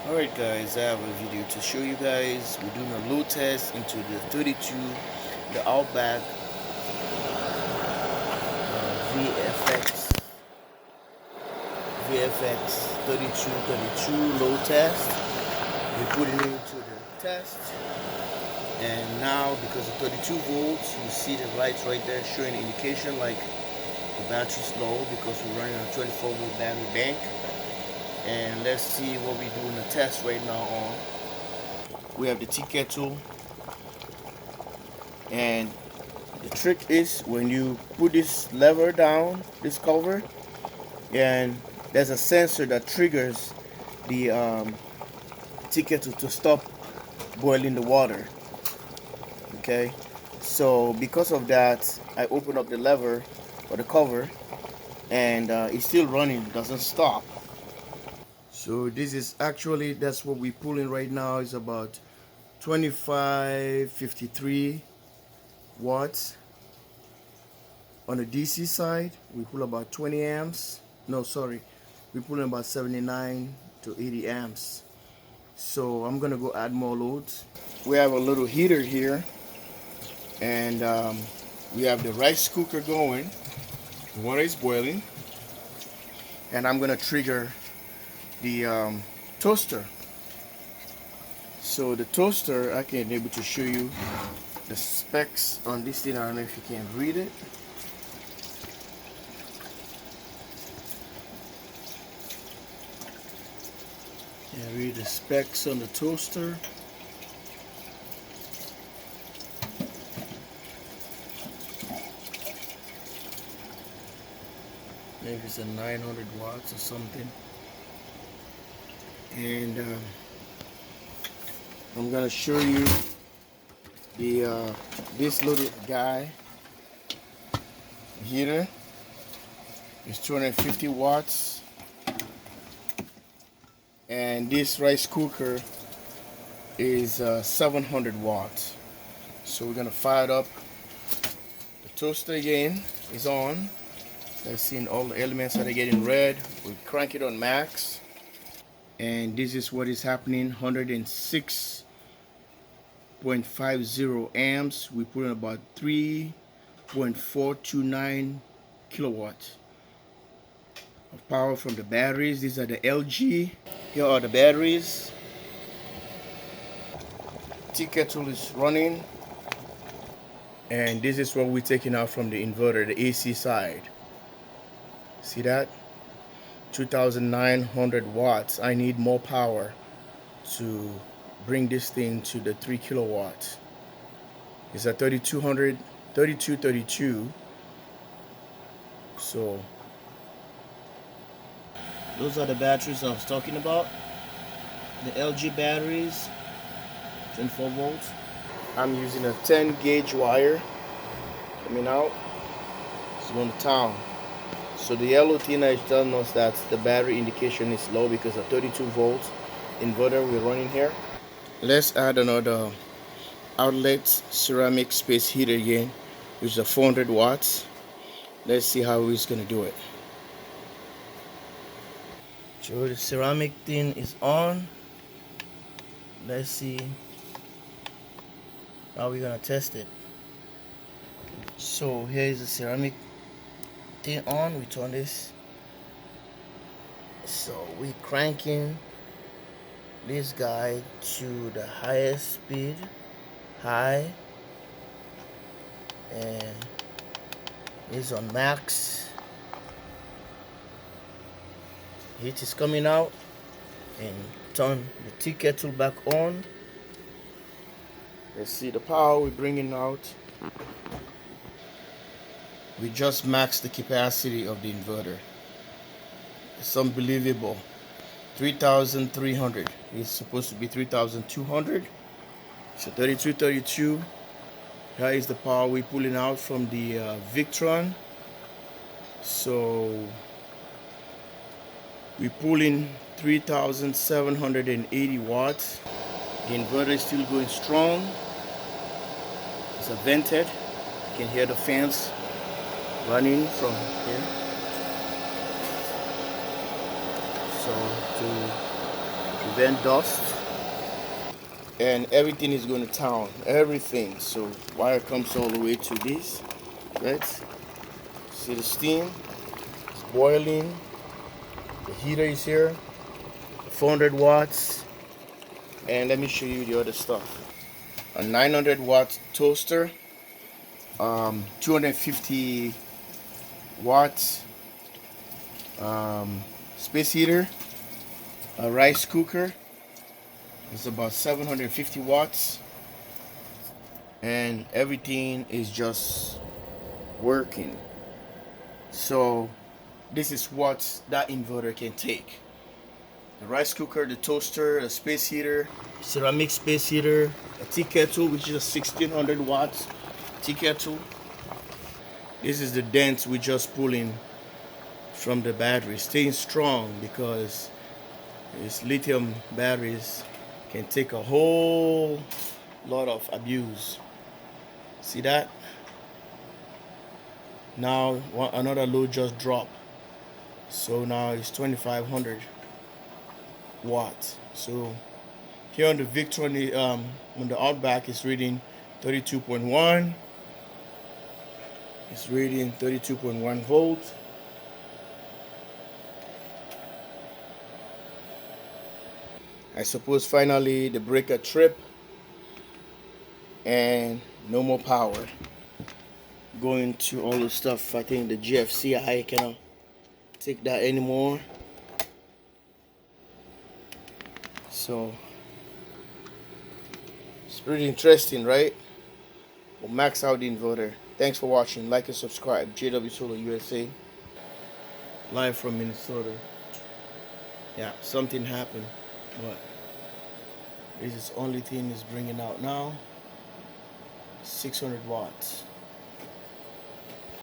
Alright guys, I have a video to show you guys. We're doing a load test into the 32, the Outback VFX 3232 load test. We put it into the test, and now because of 32 volts, you see the lights right there showing indication like the battery's low because we're running a 24 volt battery bank. And let's see what we do in the test right now on. We have the tea kettle, and the trick is when you put this lever down, this cover, and there's a sensor that triggers the tea kettle to stop boiling the water. Okay, so because of that, I open up the lever or the cover, and it's still running, doesn't stop. So this is actually, that's what we're pulling right now, is about 2553 watts. On the DC side, we pull about 20 amps. No, sorry, we pull about 79 to 80 amps. So I'm gonna go add more loads. We have a little heater here, and we have the rice cooker going. The water is boiling, and I'm gonna trigger the toaster. So the toaster, I can be able to show you the specs on this thing. I don't know if you can read it. Yeah, read the specs on the toaster. Maybe it's a 900 watts or something. And I'm gonna show you the this little guy heater. It's 250 watts, and this rice cooker is 700 watts. So we're gonna fire it up. The toaster again is on. Let's see, all the elements that are getting red. We crank it on max, and this is what is happening. 106.50 amps. We put in about 3.429 kilowatts of power from the batteries. These are the LG. Here are the batteries. Tea kettle is running, and this is what we're taking out from the inverter, the AC side. See that? 2,900 watts. I need more power to bring this thing to the 3 kilowatts. It's at 3232. So those are the batteries I was talking about. The LG batteries, 24 volts. I'm using a 10 gauge wire coming out. It's going to town. So the yellow thing is telling us that the battery indication is low because of 32 volts inverter we're running here. Let's add another outlet ceramic space heater again, which is a 400 watts. Let's see how he's gonna do it. So the ceramic thing is on. Let's see how we're gonna test it. So here is the ceramic thing on. We turn this. So we cranking this guy to the highest speed, high, and it's on max. Heat is coming out, and turn the tea kettle back on. Let's see the power we're bringing out. We just maxed the capacity of the inverter. It's unbelievable. 3,300. It's supposed to be 3,200. So 3232. Here is the power we're pulling out from the Victron. So we pull in 3,780 watts. The inverter is still going strong. It's a vented. You can hear the fans running from here. So to prevent dust, and everything is going to town, everything. So wire comes all the way to this, right? See the steam, it's boiling, the heater is here, 400 watts, and let me show you the other stuff. A 900 watt toaster, 250 watts space heater, a rice cooker, it's about 750 watts, and everything is just working. So this is what that inverter can take: the rice cooker, the toaster, the space heater, ceramic space heater, a tea kettle, which is a 1600 watts tea kettle. This is the dent we just pulling from the battery, staying strong because these lithium batteries can take a whole lot of abuse. See that? Now another load just dropped, so now it's 2500 watts. So here on the Victor on the Outback is reading 32.1. It's reading 32.1 volts. I suppose finally the breaker trip and no more power going to all the stuff. I think the GFCI cannot take that anymore. So it's pretty interesting, right? We'll max out the inverter. Thanks for watching. Like and subscribe. jwsolarusa, live from Minnesota. Yeah, something happened, but this is the only thing is bringing out now. 600 watts.